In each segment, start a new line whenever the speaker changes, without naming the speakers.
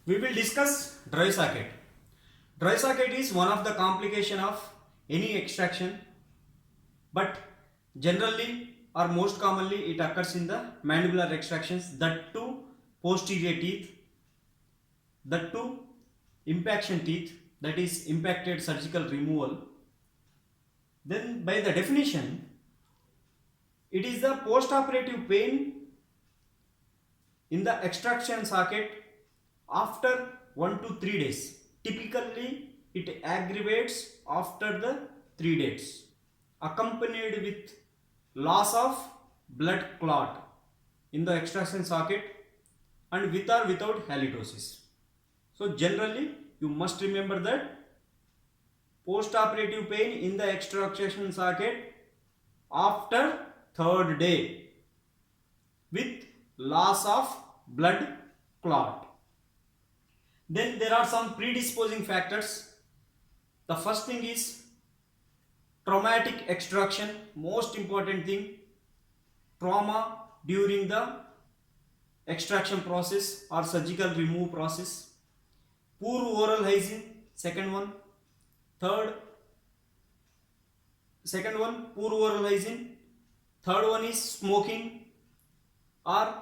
We will discuss dry socket. Dry socket is one of the complication of any extraction, but generally or most commonly it occurs in the mandibular extractions, that too posterior teeth, that too impaction teeth, that is impacted surgical removal. Then by the definition, it is the post-operative pain in the extraction socket after 1 to 3 days. Typically it aggravates after the 3 days, accompanied with loss of blood clot in the extraction socket and with or without halitosis. So generally you must remember that post operative pain in the extraction socket after 3rd day with loss of blood clot. Then there are some predisposing factors. The first thing is traumatic extraction, most important thing, trauma during the extraction process or surgical remove process. Poor oral hygiene, second one. Second one, poor oral hygiene. Third one is smoking, or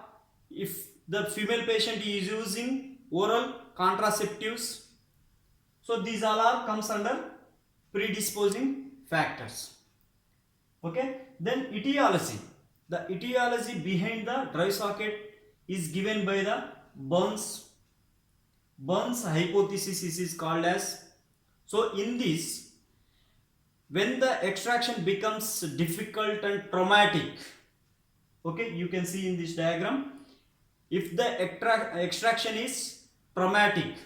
if the female patient is using oral contraceptives. So these all are comes under predisposing factors. Okay, then etiology. The etiology behind the dry socket is given by the Burns hypothesis is called as. So in this, when the extraction becomes difficult and traumatic, okay, you can see in this diagram, if the extraction is traumatic,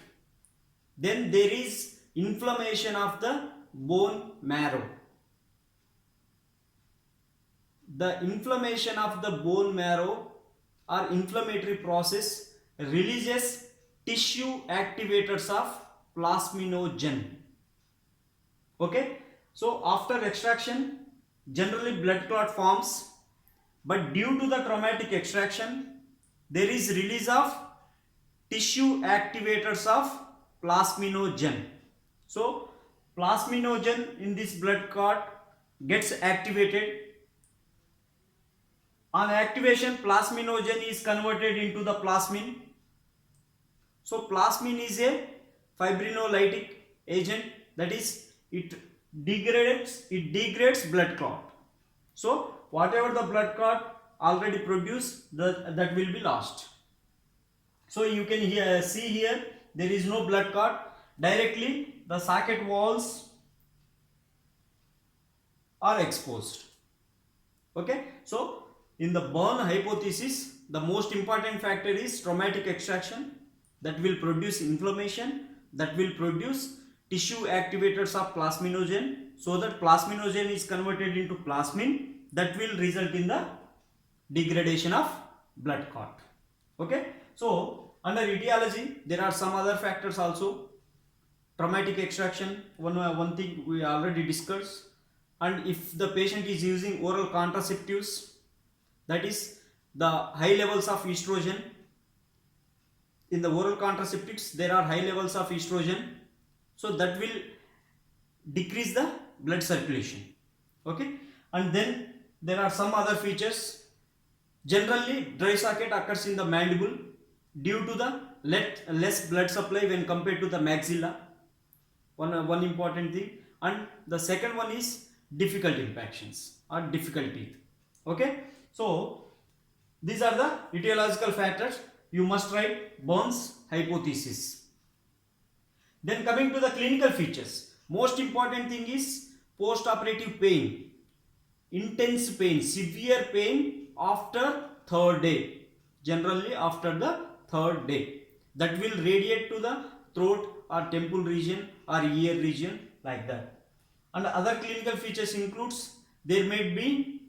then there is inflammation of the bone marrow. The inflammation of the bone marrow or inflammatory process releases tissue activators of plasminogen. Okay, so after extraction generally blood clot forms, but due to the traumatic extraction there is release of tissue activators of plasminogen. So plasminogen in this blood clot gets activated. On activation, plasminogen is converted into the plasmin. So plasmin is a fibrinolytic agent, that is it degrades blood clot. So whatever the blood clot already produced, that will be lost. So you can see here there is no blood clot. Directly the socket walls are exposed. Okay, so in the Burn hypothesis, the most important factor is traumatic extraction, that will produce inflammation, that will produce tissue activators of plasminogen, so that plasminogen is converted into plasmin, that will result in the degradation of blood clot. Okay, so under etiology there are some other factors also. Traumatic extraction, one thing we already discussed, and if the patient is using oral contraceptives, that is the high levels of estrogen. In the oral contraceptives there are high levels of estrogen, so that will decrease the blood circulation. Okay, and then there are some other features. Generally dry socket occurs in the mandible due to the less blood supply when compared to the maxilla, one important thing. And the second one is difficult impactions or difficult teeth. Okay, so these are the etiological factors. You must write Burns hypothesis. Then coming to the clinical features, most important thing is post-operative pain, intense pain, severe pain after 3rd day, generally after the 3rd day, that will radiate to the throat or temple region or ear region, like that. And other clinical features includes there might be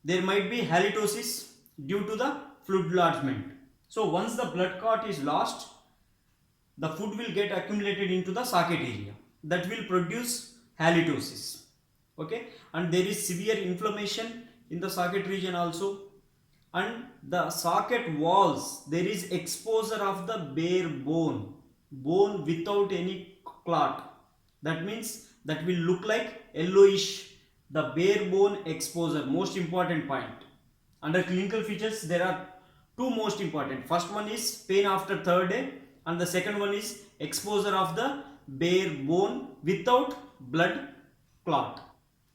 halitosis due to the fluid lodgement. So once the blood clot is lost, the food will get accumulated into the socket area, that will produce halitosis. Okay, and there is severe inflammation in the socket region also, and the socket walls there is exposure of the bare bone without any clot. That means that will look like yellowish, the bare bone exposure. Most important point under clinical features, there are two most important. First one is pain after third day, and the second one is exposure of the bare bone without blood clot.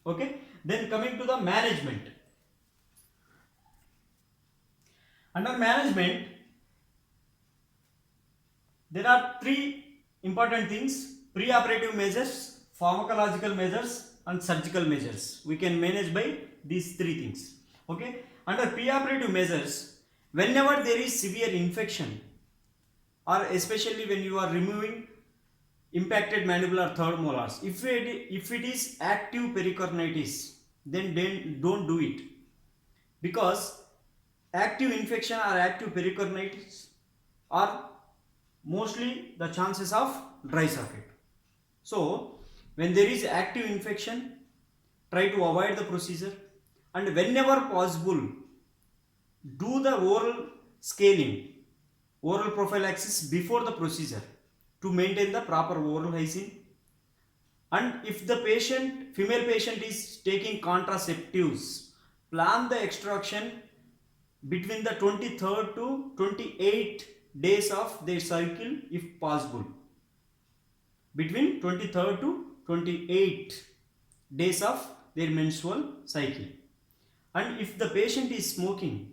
Okay, then coming to the management. Under management, there are three important things: preoperative measures, pharmacological measures, and surgical measures. We can manage by these three things. Okay. Under preoperative measures, whenever there is severe infection, or especially when you are removing impacted mandibular third molars, if it is active pericornitis, then don't do it, because active infection or active pericornitis are mostly the chances of dry socket. So when there is active infection, try to avoid the procedure, and whenever possible do the oral scaling, oral prophylaxis before the procedure to maintain the proper oral hygiene. And if the female patient is taking contraceptives, plan the extraction between the 23rd to 28 days of their cycle if possible. Between 23rd to 28 days of their menstrual cycle. And if the patient is smoking,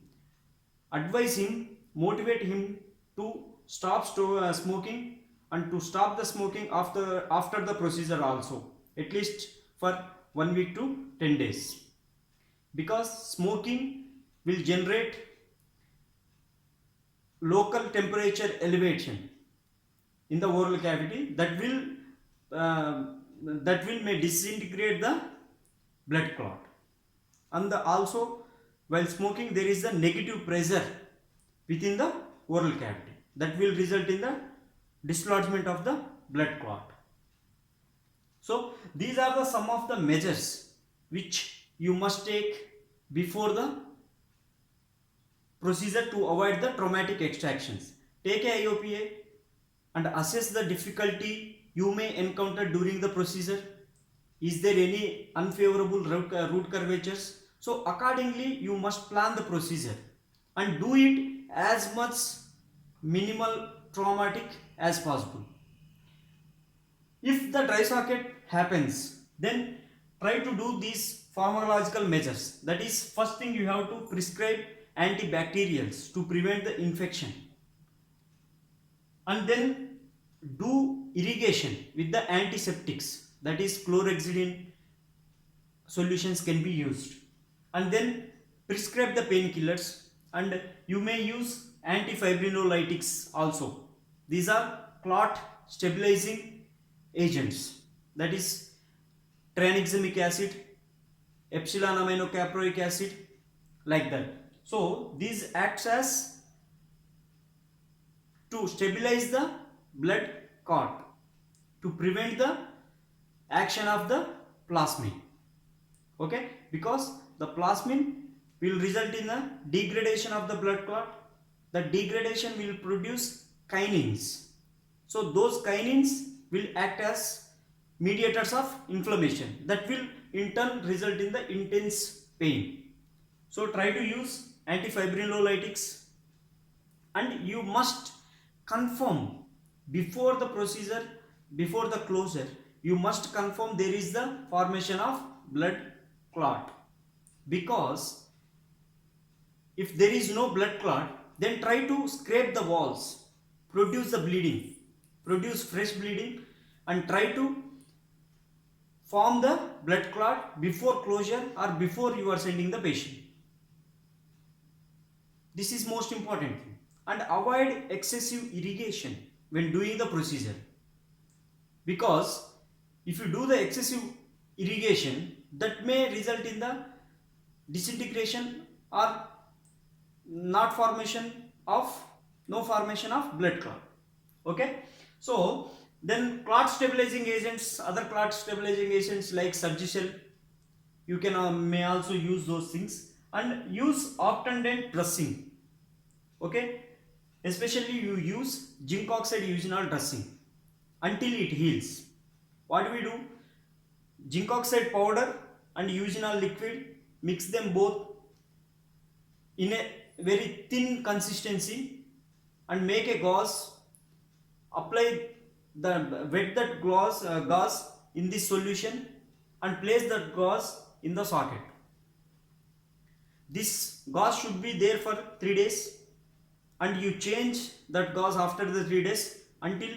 advise him, motivate him to stop smoking, and to stop the smoking after the procedure also, at least for 1 week to 10 days, because smoking will generate local temperature elevation in the oral cavity that will may disintegrate the blood clot. And also while smoking there is the negative pressure within the oral cavity that will result in the dislodgement of the blood clot. So these are the some of the measures which you must take before the procedure to avoid the traumatic extractions. Take a IOPA and assess the difficulty you may encounter during the procedure. Is there any unfavorable root curvatures? So accordingly you must plan the procedure and do it as much minimal traumatic as possible. If the dry socket happens, then try to do these pharmacological measures. That is, first thing you have to prescribe antibacterials to prevent the infection, and then do irrigation with the antiseptics, that is chlorhexidine solutions can be used, and then prescribe the painkillers, and you may use antifibrinolytics also. These are clot stabilizing agents, that is tranexamic acid, epsilon aminocaproic acid, like that. So these acts as to stabilize the blood clot, to prevent the action of the plasmin. Okay, because the plasmin will result in a degradation of the blood clot. The degradation will produce kinins. So those kinins will act as mediators of inflammation that will in turn result in the intense pain. So try to use antifibrinolytics, and you must confirm before the procedure, before the closure, you must confirm there is the formation of blood clot, because if there is no blood clot, then try to scrape the walls, produce the bleeding, produce fresh bleeding, and try to form the blood clot before closure or before you are sending the patient. This is most important thing. And avoid excessive irrigation when doing the procedure, because if you do the excessive irrigation, that may result in the disintegration or no formation of blood clot. Okay, so then clot stabilizing agents, other clot stabilizing agents like Surgicel, you can may also use those things. and use octandent dressing. Okay, especially you use zinc oxide eugenol dressing until it heals. What do we do? Zinc oxide powder and eugenol liquid, mix them both in a very thin consistency and make a gauze. Apply the wet that gauze in this solution and place that gauze in the socket. This gauze should be there for 3 days and you change that gauze after the 3 days until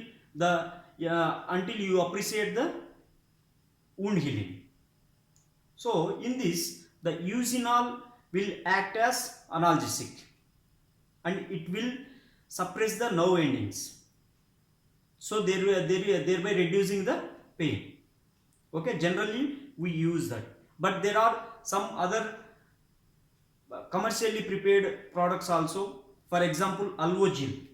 you appreciate the wound healing. So in this, the eugenol will act as analgesic and it will suppress the nerve endings. So thereby reducing the pain. Okay, generally we use that, but there are some other commercially prepared products also. For example, Alvogel.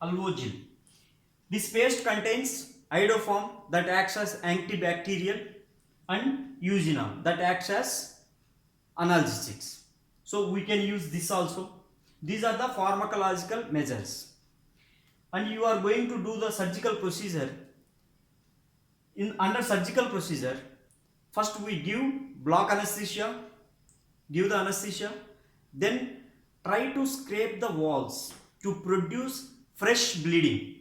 Alvogel. This paste contains iodoform that acts as antibacterial and eugenol that acts as analgesics. So we can use this also. These are the pharmacological measures. And you are going to do the surgical procedure. Under surgical procedure, first we give block anesthesia, give the anesthesia, then try to scrape the walls to produce fresh bleeding.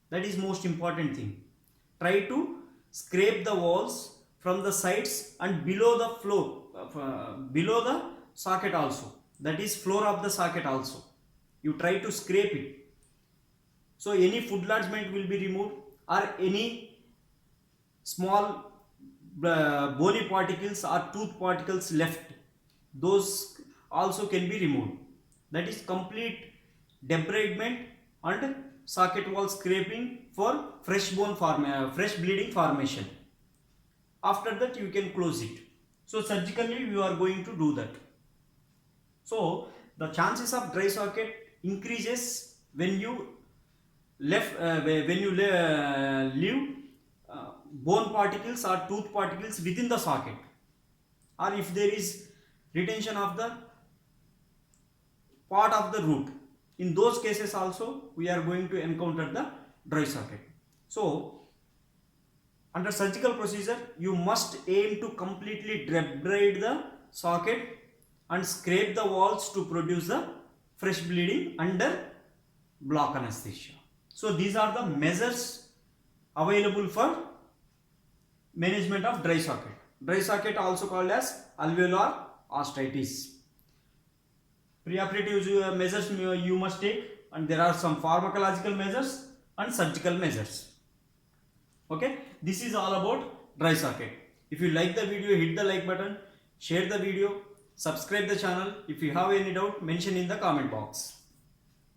That is most important thing. Try to scrape the walls from the sides and below the floor, below the socket also. That is floor of the socket also. You try to scrape it. So any food lodgement will be removed or any small bony particles or tooth particles left. Those also can be removed. That is complete debridement and socket wall scraping for fresh bleeding formation. After that you can close it. So surgically you are going to do that. So the chances of dry socket increases when you leave bone particles or tooth particles within the socket, or if there is retention of the part of the root. In those cases also we are going to encounter the dry socket. So under surgical procedure you must aim to completely debride the socket and scrape the walls to produce the fresh bleeding under block anesthesia. So these are the measures available for management of dry socket. Dry socket also called as alveolar osteitis. Preoperative measures you must take, and there are some pharmacological measures and surgical measures. Okay, this is all about dry socket. If you like the video, hit the like button, share the video, subscribe the channel. If you have any doubt, mention in the comment box.